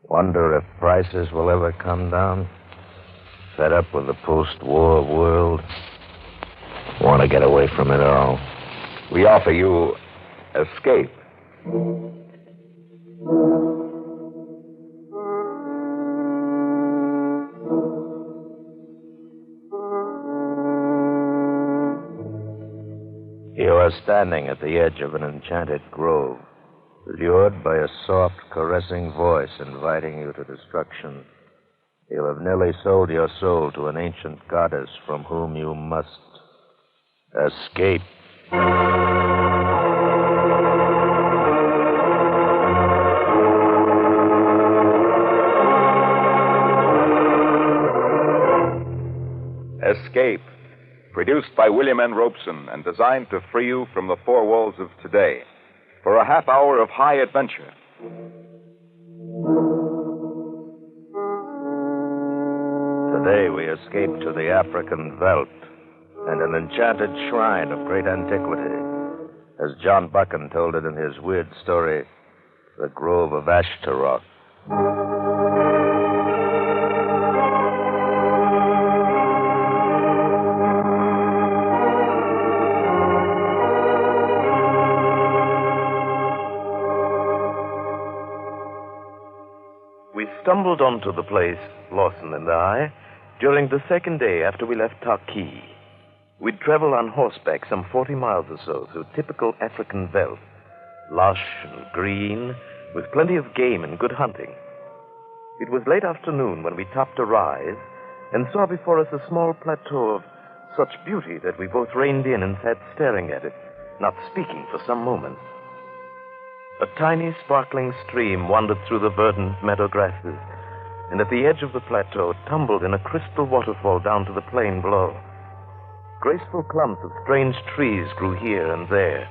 Wonder if prices will ever come down. Fed up with the post-war world. Want to get away from it all. We offer you escape. You are standing at the edge of an enchanted grove, lured by a soft, caressing voice inviting you to destruction. You have nearly sold your soul to an ancient goddess from whom you must escape. Escape. Produced by William N. Robeson and designed to free you from the four walls of today for a half hour of high adventure. Today we escape to the African veldt and an enchanted shrine of great antiquity, as John Buchan told it in his weird story, The Grove of Ashtaroth. We stumbled onto the place, Lawson and I, during the second day after we left Taki. We'd travel on horseback some 40 miles or so through typical African veldt, lush and green, with plenty of game and good hunting. It was late afternoon when we topped a rise and saw before us a small plateau of such beauty that we both reined in and sat staring at it, not speaking for some moments. A tiny, sparkling stream wandered through the verdant meadow grasses, and at the edge of the plateau tumbled in a crystal waterfall down to the plain below. Graceful clumps of strange trees grew here and there,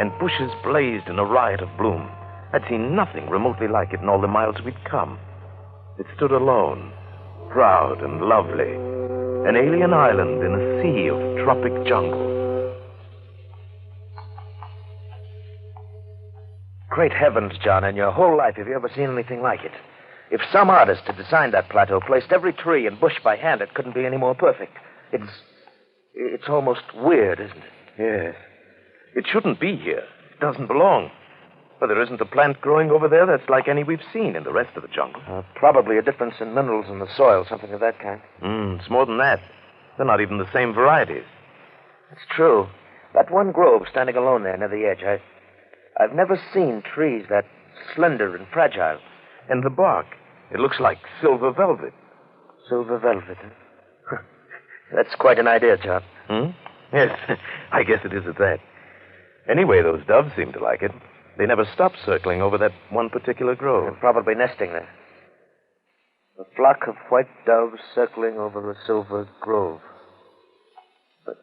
and bushes blazed in a riot of bloom. I'd seen nothing remotely like it in all the miles we'd come. It stood alone, proud and lovely, an alien island in a sea of tropic jungle. Great heavens, John, in your whole life, have you ever seen anything like it? If some artist had designed that plateau, placed every tree and bush by hand, it couldn't be any more perfect. It's almost weird, isn't it? Yes. It shouldn't be here. It doesn't belong. But there isn't a plant growing over there that's like any we've seen in the rest of the jungle. Probably a difference in minerals in the soil, something of that kind. It's more than that. They're not even the same varieties. It's true. That one grove standing alone there near the edge, I've never seen trees that slender and fragile. And the bark, it looks like silver velvet. Silver velvet, huh? That's quite an idea, John. Yes, I guess it is at that. Anyway, those doves seem to like it. They never stop circling over that one particular grove. They're probably nesting there. A flock of white doves circling over a silver grove. But,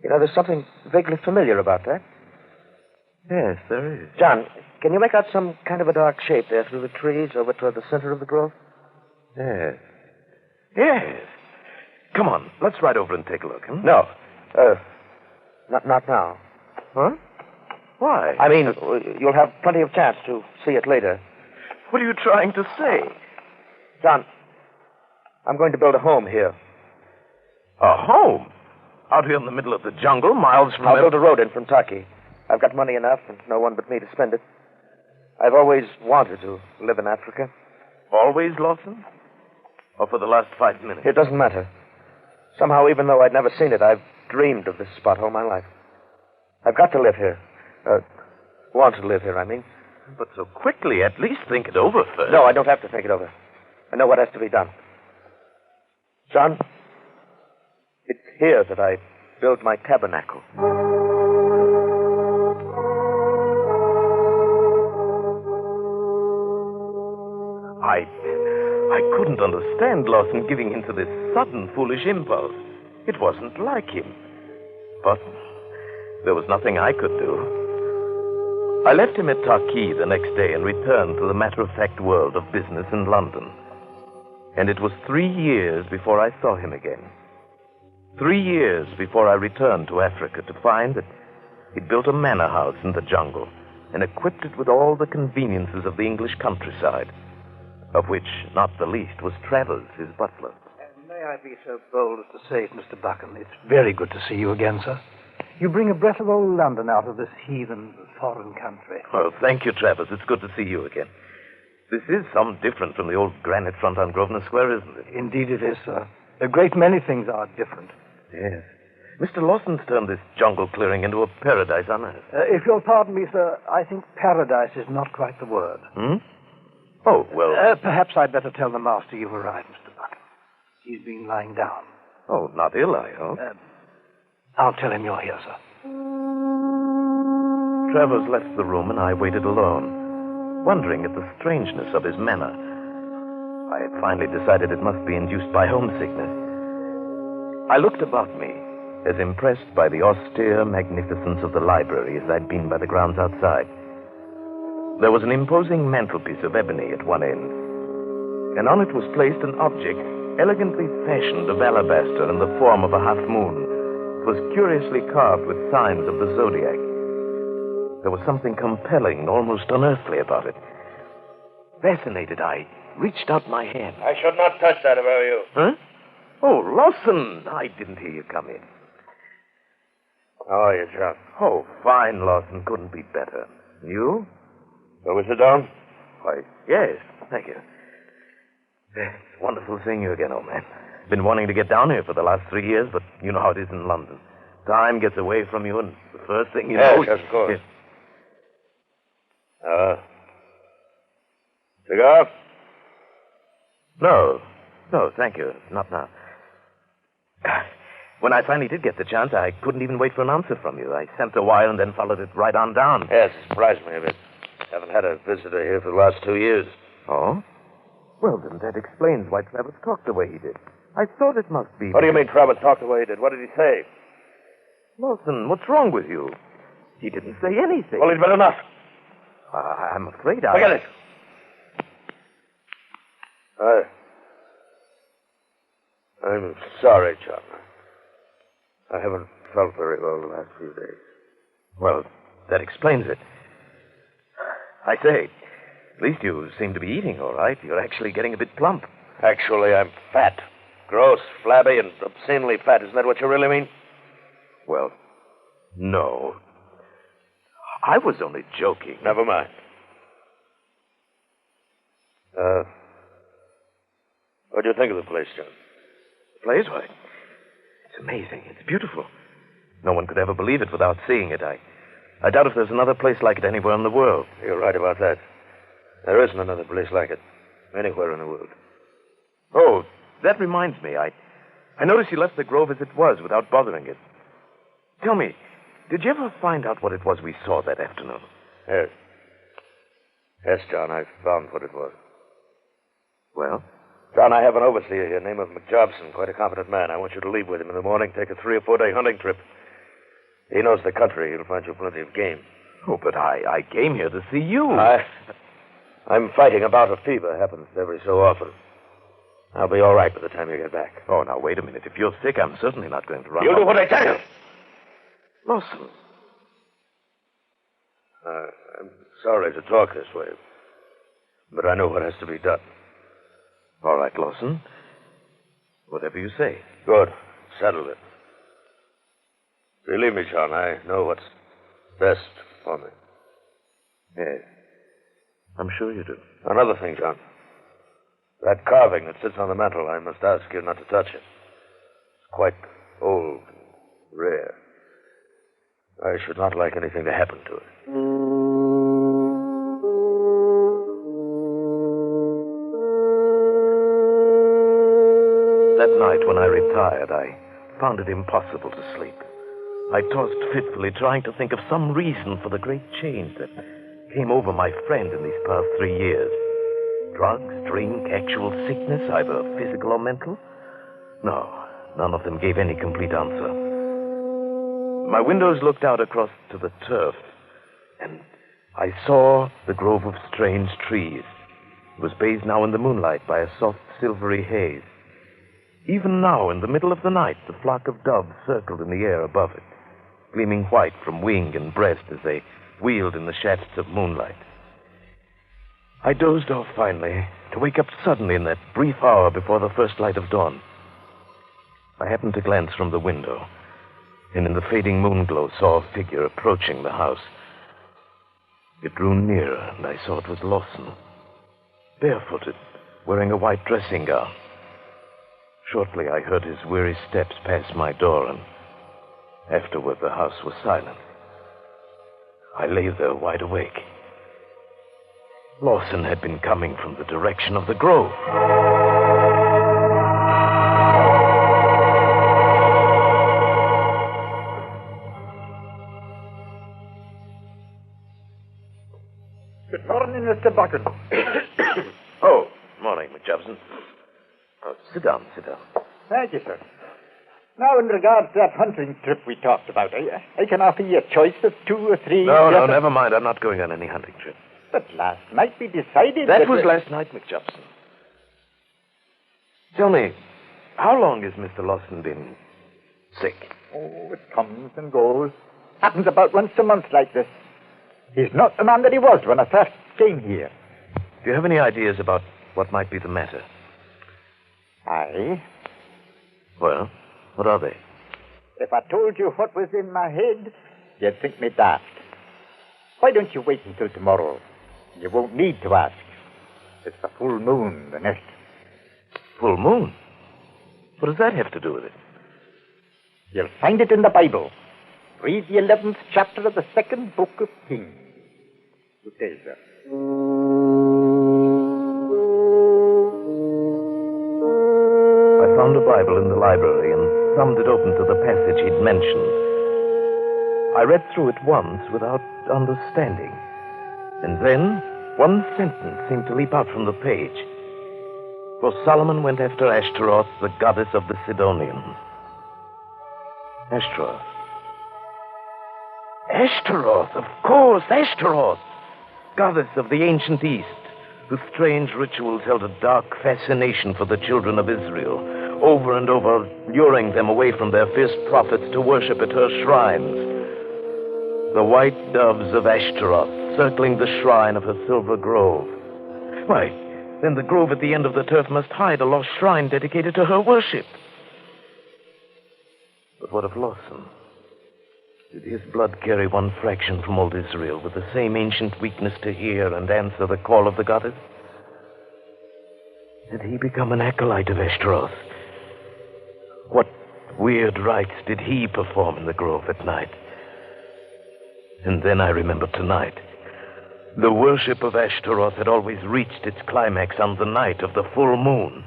there's something vaguely familiar about that. Yes, there is. John, can you make out some kind of a dark shape there through the trees over toward the center of the grove? Yes. Yes. Come on, let's ride over and take a look, huh? No. Not now. Huh? Why? I mean, you'll have plenty of chance to see it later. What are you trying to say? John, I'm going to build a home here. A home? Out here in the middle of the jungle, miles from... I'll build a road in from Taki. I've got money enough and no one but me to spend it. I've always wanted to live in Africa. Always, Lawson? Or for the last 5 minutes? It doesn't matter. Somehow, even though I'd never seen it, I've dreamed of this spot all my life. I've got to live here. Want to live here, I mean. But so quickly, at least think it over first. No, I don't have to think it over. I know what has to be done. John, it's here that I build my tabernacle. I couldn't understand Lawson giving in to this sudden, foolish impulse. It wasn't like him. But there was nothing I could do. I left him at Taki the next day and returned to the matter-of-fact world of business in London. And it was 3 years before I saw him again. 3 years before I returned to Africa to find that he'd built a manor house in the jungle and equipped it with all the conveniences of the English countryside. of which not the least was Travers, his butler. May I be so bold as to say it, Mr. Buchan? It's very good to see you again, sir. You bring a breath of old London out of this heathen foreign country. Well, thank you, Travers. It's good to see you again. This is some different from the old granite front on Grosvenor Square, isn't it? Indeed it is, sir. A great many things are different. Yes. Mr. Lawson's turned this jungle clearing into a paradise on earth. If you'll pardon me, sir, I think paradise is not quite the word. Oh, well... Perhaps I'd better tell the master you've arrived, Mr. Buchan. He's been lying down. Oh, not ill, I hope. I'll tell him you're here, sir. Travers left the room, and I waited alone, wondering at the strangeness of his manner. I had finally decided it must be induced by homesickness. I looked about me, as impressed by the austere magnificence of the library as I'd been by the grounds outside. There was an imposing mantelpiece of ebony at one end, and on it was placed an object elegantly fashioned of alabaster in the form of a half moon. It was curiously carved with signs of the zodiac. There was something compelling, almost unearthly about it. Fascinated, I reached out my hand. I should not touch that if I were you. Huh? Oh, Lawson! I didn't hear you come in. How are you, John? Oh, fine, Lawson. Couldn't be better. You? Shall we sit down? Why, yes. Thank you. It's wonderful seeing you again, old man. Been wanting to get down here for the last 3 years, but you know how it is in London. Time gets away from you, and the first thing you know... Yes, of course. Cigar? No, thank you. Not now. When I finally did get the chance, I couldn't even wait for an answer from you. I sent a wire and then followed it right on down. Yes, it surprised me a bit. Haven't had a visitor here for the last 2 years. Oh? Well, then that explains why Travers talked the way he did. I thought it must be... What do you mean Travers talked the way he did? What did he say? Lawson, what's wrong with you? He didn't say anything. Well, he'd better not. I'm afraid I... Forget it. I'm sorry, John. I haven't felt very well the last few days. Well, that explains it. I say, at least you seem to be eating all right. You're actually getting a bit plump. Actually, I'm fat. Gross, flabby, and obscenely fat. Isn't that what you really mean? Well, no. I was only joking. Never mind. What do you think of the place, John? The place? Why, it's amazing. It's beautiful. No one could ever believe it without seeing it. I doubt if there's another place like it anywhere in the world. You're right about that. There isn't another place like it anywhere in the world. Oh, that reminds me. I noticed you left the grove as it was without bothering it. Tell me, did you ever find out what it was we saw that afternoon? Yes. Yes, John, I found what it was. Well? John, I have an overseer here named McJobson, quite a competent man. I want you to leave with him in the morning, take a 3 or 4 day hunting trip. He knows the country. He'll find you plenty of game. Oh, but I came here to see you. I'm fighting about a fever. Happens every so often. I'll be all right by the time you get back. Oh, now, wait a minute. If you're sick, I'm certainly not going to run. You'll do what I tell you. Lawson. I'm sorry to talk this way, but I know what has to be done. All right, Lawson. Whatever you say. Good. Settle it. Believe me, John, I know what's best for me. Yes. I'm sure you do. Another thing, John. That carving that sits on the mantel, I must ask you not to touch it. It's quite old and rare. I should not like anything to happen to it. That night when I retired, I found it impossible to sleep. I tossed fitfully, trying to think of some reason for the great change that came over my friend in these past 3 years. Drugs, drink, actual sickness, either physical or mental? No, none of them gave any complete answer. My windows looked out across to the turf, and I saw the grove of strange trees. It was bathed now in the moonlight by a soft, silvery haze. Even now, in the middle of the night, the flock of doves circled in the air above it, gleaming white from wing and breast as they wheeled in the shafts of moonlight. I dozed off finally, to wake up suddenly in that brief hour before the first light of dawn. I happened to glance from the window, and in the fading moonglow saw a figure approaching the house. It drew nearer, and I saw it was Lawson, barefooted, wearing a white dressing gown. Shortly, I heard his weary steps pass my door, and afterward the house was silent. I lay there wide awake. Lawson had been coming from the direction of the grove. Good morning, Mr. Bucket. Oh, morning, McJobson. Oh, sit down. Thank you, sir. Now, in regards to that hunting trip we talked about, I can offer you a choice of 2 or 3... No, never mind. I'm not going on any hunting trip. But last night we decided That was last night, McJobson. Tell me, how long has Mr. Lawson been sick? Oh, it comes and goes. Happens about once a month like this. He's not the man that he was when I first came here. Do you have any ideas about what might be the matter? Aye. Well, what are they? If I told you what was in my head, you'd think me daft. Why don't you wait until tomorrow? You won't need to ask. It's the full moon, the next. Full moon? What does that have to do with it? You'll find it in the Bible. Read the 11th chapter of the 2nd book of Kings. Good day, sir. I found a Bible in the library and thumbed it open to the passage he'd mentioned. I read through it once without understanding. And then one sentence seemed to leap out from the page. For Solomon went after Ashtaroth, the goddess of the Sidonians. Ashtaroth. Ashtaroth, of course, Ashtaroth. Goddess of the ancient East, whose strange rituals held a dark fascination for the children of Israel, over and over luring them away from their fierce prophets to worship at her shrines. The white doves of Ashtaroth circling the shrine of her silver grove. Why, then the grove at the end of the turf must hide a lost shrine dedicated to her worship. But what of Lawson? Did his blood carry one fraction from old Israel with the same ancient weakness to hear and answer the call of the goddess? Did he become an acolyte of Ashtaroth? What weird rites did he perform in the grove at night? And then I remembered tonight. The worship of Ashtaroth had always reached its climax on the night of the full moon.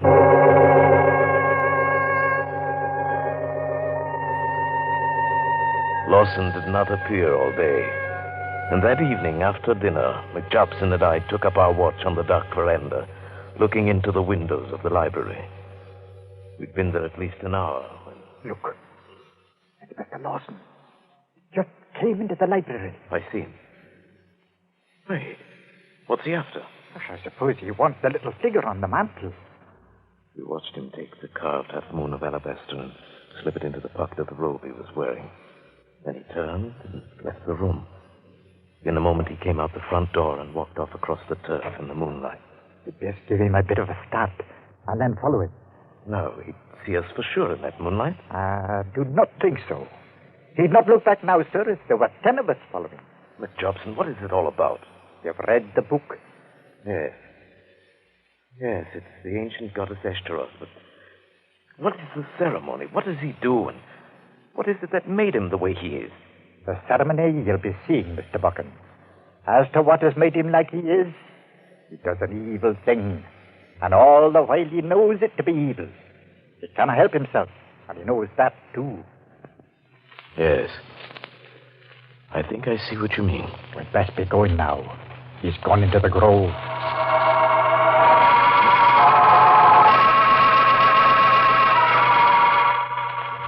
Lawson did not appear all day. And that evening, after dinner, McJobson and I took up our watch on the dark veranda, looking into the windows of the library. We'd been there at least an hour when... Look. It's Mr. Lawson. Just came into the library. I see him. Wait, what's he after? I suppose he wants the little figure on the mantel. We watched him take the carved half-moon of alabaster and slip it into the pocket of the robe he was wearing. Then he turned and left the room. In a moment, he came out the front door and walked off across the turf in the moonlight. You'd best give him a bit of a start and then follow him. No, he'd see us for sure in that moonlight. I do not think so. He'd not look back now, sir, if there were 10 of us following. McJobson, what is it all about? You've read the book? Yes. Yes, it's the ancient goddess Ashtaroth, but what is the ceremony? What does he do, and what is it that made him the way he is? The ceremony you'll be seeing, Mr. Buchan. As to what has made him like he is, he does an evil thing, and all the while he knows it to be evil. He cannot help himself, and he knows that, too. Yes. I think I see what you mean. We'd best be going now. He's gone into the grove.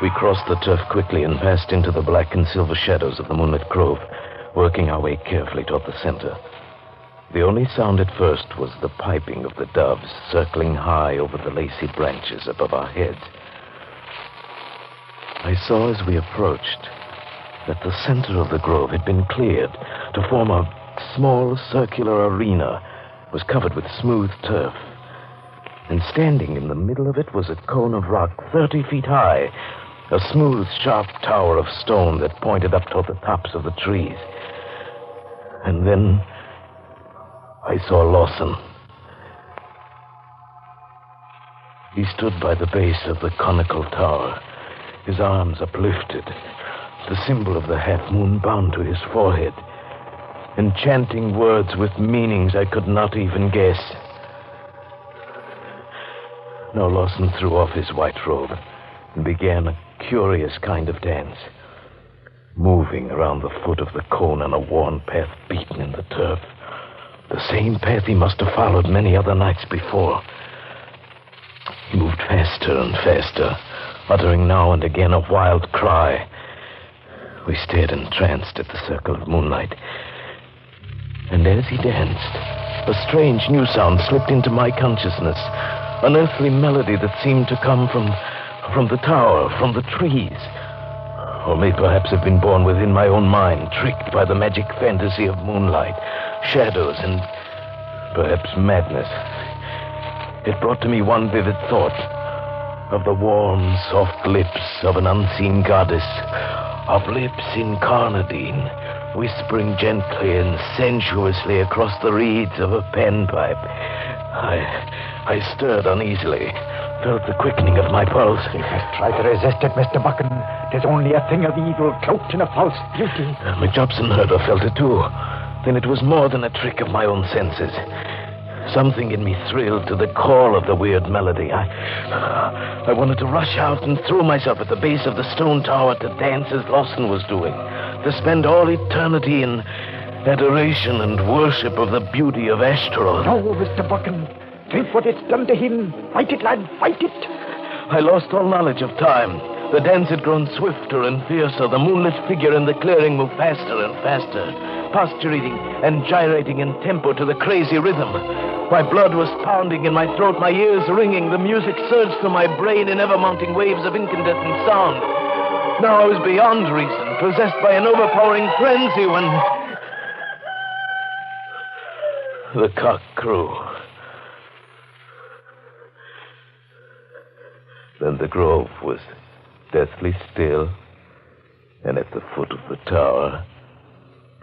We crossed the turf quickly and passed into the black and silver shadows of the moonlit grove, working our way carefully toward the center. The only sound at first was the piping of the doves circling high over the lacy branches above our heads. I saw as we approached that the center of the grove had been cleared to form a small circular arena. It was covered with smooth turf, and standing in the middle of it was a cone of rock 30 feet high, a smooth, sharp tower of stone that pointed up toward the tops of the trees. And then I saw Lawson. He stood by the base of the conical tower, his arms uplifted, the symbol of the half-moon bound to his forehead, and chanting words with meanings I could not even guess. Now Lawson threw off his white robe and began a curious kind of dance, moving around the foot of the cone on a worn path beaten in the turf, the same path he must have followed many other nights before. He moved faster and faster, uttering now and again a wild cry. We stared entranced at the circle of moonlight. And as he danced, a strange new sound slipped into my consciousness, an earthly melody that seemed to come from the tower, from the trees, or may perhaps have been born within my own mind, tricked by the magic fantasy of moonlight, shadows, and perhaps madness. It brought to me one vivid thought of the warm, soft lips of an unseen goddess, of lips incarnadine, whispering gently and sensuously across the reeds of a panpipe. I stirred uneasily, felt the quickening of my pulse. You must try to resist it, Mr. Buchan. It is only a thing of evil cloaked in a false beauty. McJobson heard or felt it too. Then it was more than a trick of my own senses. Something in me thrilled to the core of the weird melody. I wanted to rush out and throw myself at the base of the stone tower to dance as Lawson was doing, to spend all eternity in adoration and worship of the beauty of Ashtaroth. No, Mr. Buchan. Think what it's done to him. Fight it, lad, fight it. I lost all knowledge of time. The dance had grown swifter and fiercer. The moonlit figure in the clearing moved faster and faster, postulating and gyrating in tempo to the crazy rhythm. My blood was pounding in my throat, my ears ringing. The music surged through my brain in ever-mounting waves of incandescent sound. Now I was beyond reason, possessed by an overpowering frenzy when the cock crew. Then the grove was deathly still, and at the foot of the tower,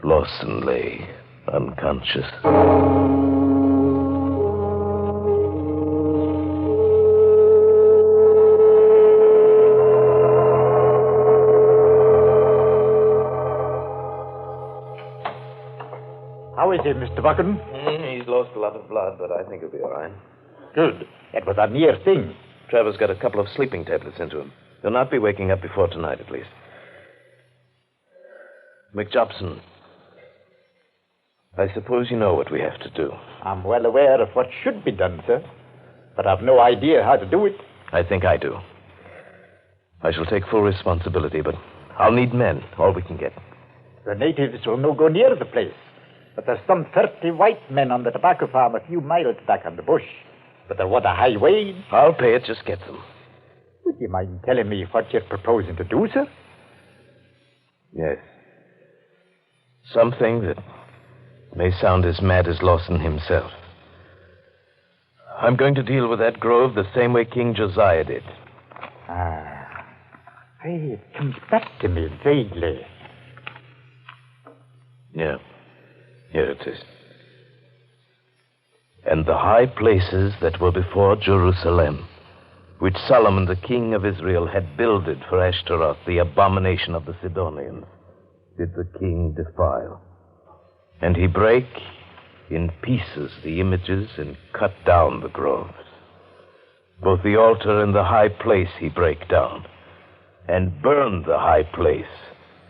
Lawson lay unconscious. How is he, Mr. Buchan? He's lost a lot of blood, but I think he'll be all right. Good. It was a near thing. Trevor's got a couple of sleeping tablets into him. He'll not be waking up before tonight, at least. McJobson, I suppose you know what we have to do. I'm well aware of what should be done, sir, but I've no idea how to do it. I think I do. I shall take full responsibility, but I'll need men, all we can get. The natives will no go near the place, but there's some 30 white men on the tobacco farm a few miles back on the bush. But they want a high wage. I'll pay it, just get them. Would you mind telling me what you're proposing to do, sir? Yes. Something that may sound as mad as Lawson himself. I'm going to deal with that grove the same way King Josiah did. Hey, it comes back to me vaguely. Yeah. Here it is. And the high places that were before Jerusalem, which Solomon, the king of Israel, had builded for Ashtaroth, the abomination of the Sidonians, did the king defile. And he brake in pieces the images and cut down the groves. Both the altar and the high place he brake down, and burned the high place,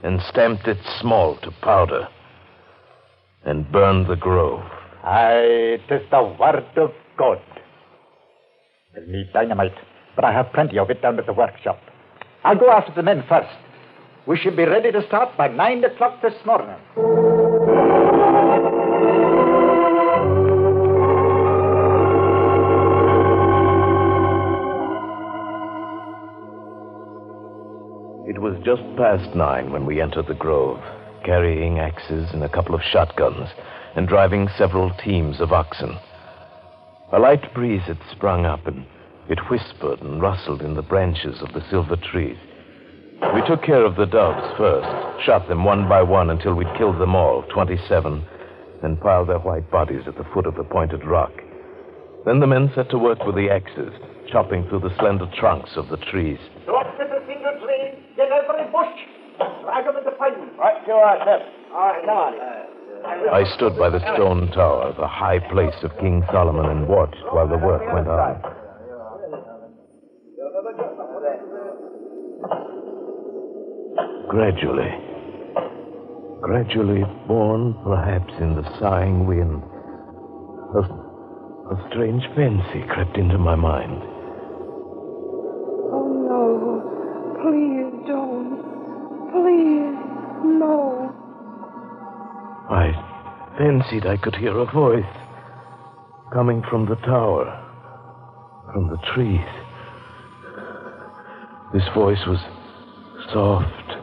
and stamped it small to powder, and burned the grove. Aye, it is the word of God. We'll need dynamite, but I have plenty of it down at the workshop. I'll go after the men first. We should be ready to start by 9 o'clock this morning. It was just past 9 when we entered the grove, carrying axes and a couple of shotguns, and driving several teams of oxen. A light breeze had sprung up, and it whispered and rustled in the branches of the silver trees. We took care of the doves first, shot them one by one until we'd killed them all, 27, then piled their white bodies at the foot of the pointed rock. Then the men set to work with the axes, chopping through the slender trunks of the trees. Don't get a single tree. Get every bush. Drag them into pine. Right, you are, Shep. All right, come on. I stood by the stone tower, the high place of King Solomon, and watched while the work went on. Gradually born perhaps in the sighing wind, a strange fancy crept into my mind. Oh, no. Please don't. Please, no. I fancied I could hear a voice coming from the tower, from the trees. This voice was soft,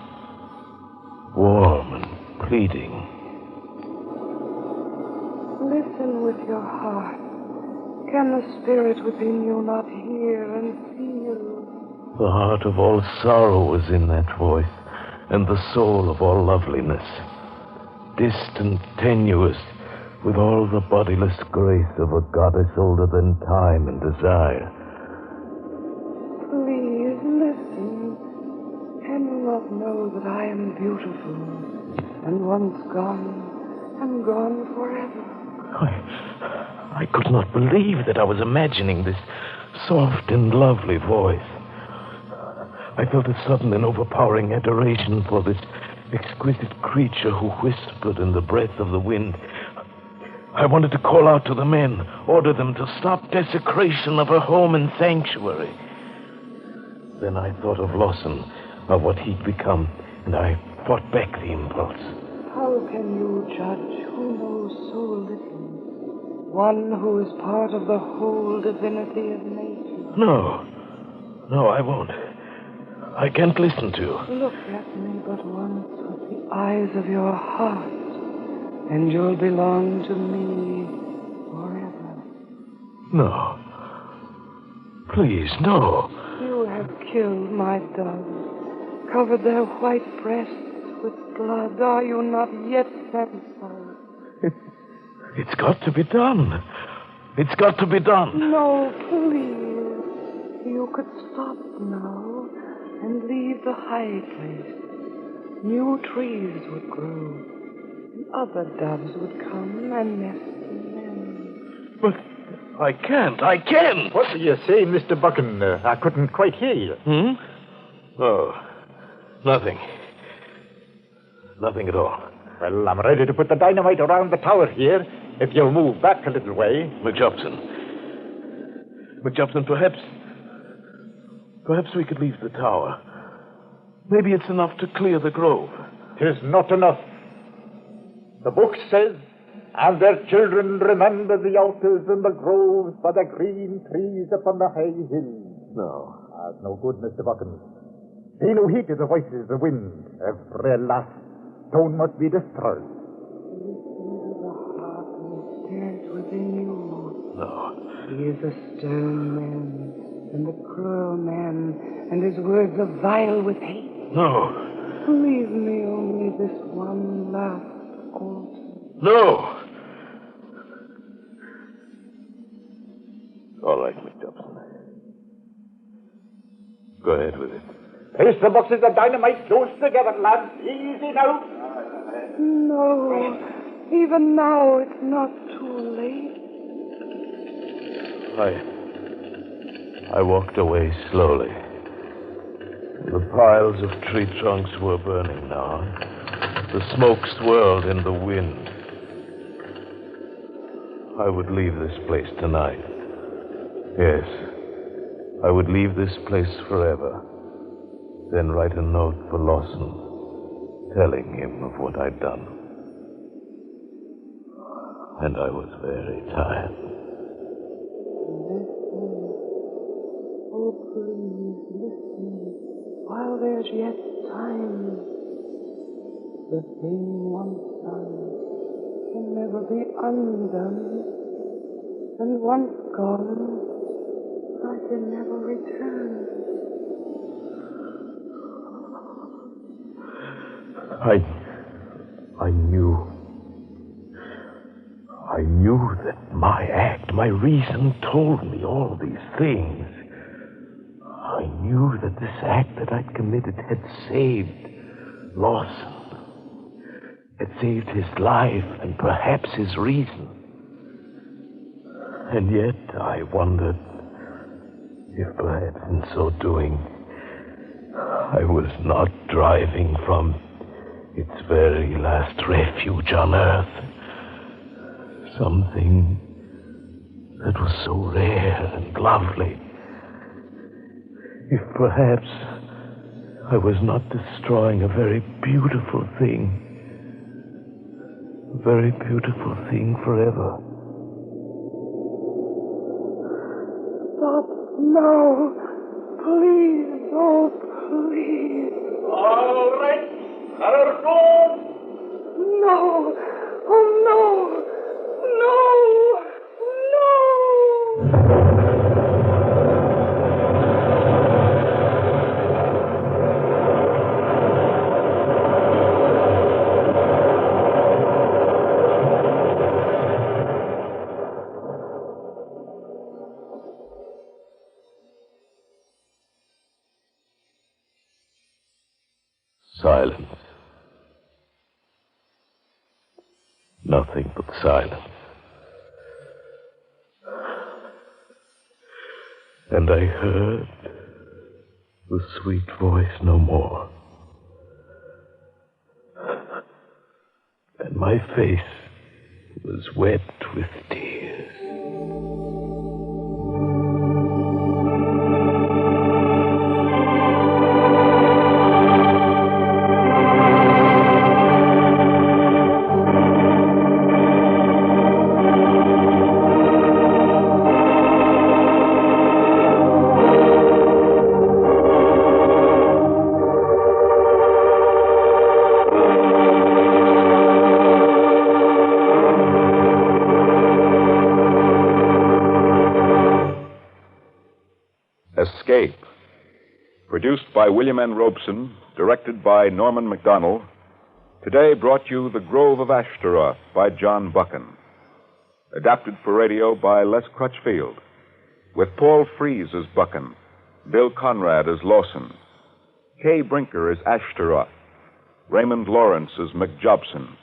warm, and pleading. Listen with your heart. Can the spirit within you not hear and feel? The heart of all sorrow was in that voice, and the soul of all loveliness. Distant, tenuous, with all the bodiless grace of a goddess older than time and desire. Please, listen. Can you not know that I am beautiful, and once gone, and gone forever? I could not believe that I was imagining this soft and lovely voice. I felt a sudden and overpowering adoration for this exquisite creature who whispered in the breath of the wind. I wanted to call out to the men, order them to stop desecration of her home and sanctuary. Then I thought of Lawson, of what he'd become, and I fought back the impulse. How can you judge who knows so little? One who is part of the whole divinity of nature. No, I won't. I can't listen to you. Look at me but once with the eyes of your heart, and you'll belong to me forever. No. Please, no. You have killed my doves, covered their white breasts with blood. Are you not yet satisfied? It's got to be done. It's got to be done. No, please. You could stop now and leave the high place. New trees would grow, and other doves would come and nest in them. But I can't. What do you say, Mr. Buchan? I couldn't quite hear you. Oh, nothing. Nothing at all. Well, I'm ready to put the dynamite around the tower here, if you'll move back a little way. McJobson, perhaps we could leave the tower. Maybe it's enough to clear the grove. 'Tis not enough. The book says, and their children remember the altars and the groves by the green trees upon the high hills. No. That's no good, Mr. Buchan. Pay no heed to the voices of the wind. Every last stone must be destroyed. Listen to the heart and the spirit within you. No. He is a stern man, and a cruel man, and his words are vile with hate. No. Leave me only this one last altar. No. All right, McJobson. Go ahead with it. Place the boxes of dynamite close together, lads. Easy now. No. Even now, it's not too late. I walked away slowly. The piles of tree trunks were burning now. The smoke swirled in the wind. I would leave this place tonight. Yes, I would leave this place forever. Then write a note for Lawson, telling him of what I'd done. And I was very tired. Oh, please, listen, while there's yet time. The thing once done can never be undone. And once gone, I can never return. I knew that my act, my reason told me all these things. I knew that this act that I'd committed had saved Lawson, had saved his life and perhaps his reason. And yet I wondered if perhaps in so doing I was not driving from its very last refuge on earth something that was so rare and lovely. If perhaps I was not destroying a very beautiful thing forever. Stop now. Please, oh, please. All right. Color go. No. Oh, no. No. No. Silence. Nothing but silence. And I heard the sweet voice no more. And my face was wet with tears. Escape. Produced by William N. Robeson, directed by Norman MacDonald, today brought you The Grove of Ashtaroth by John Buchan. Adapted for radio by Les Crutchfield, with Paul Frees as Buchan, Bill Conrad as Lawson, Kay Brinker as Ashtaroth, Raymond Lawrence as McJobson,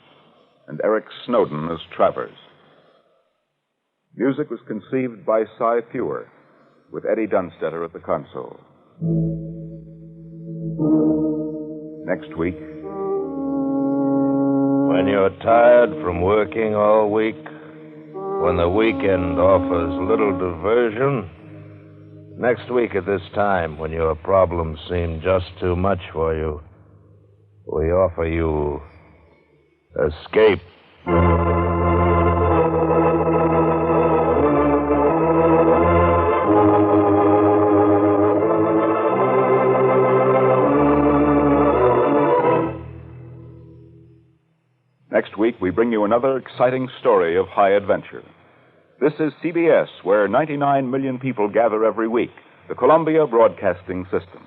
and Eric Snowden as Travers. Music was conceived by Cy Fewer, with Eddie Dunstetter at the console. Next week. When you're tired from working all week, when the weekend offers little diversion, next week at this time, when your problems seem just too much for you, we offer you Escape. Next week, we bring you another exciting story of high adventure. This is CBS, where 99 million people gather every week, the Columbia Broadcasting System.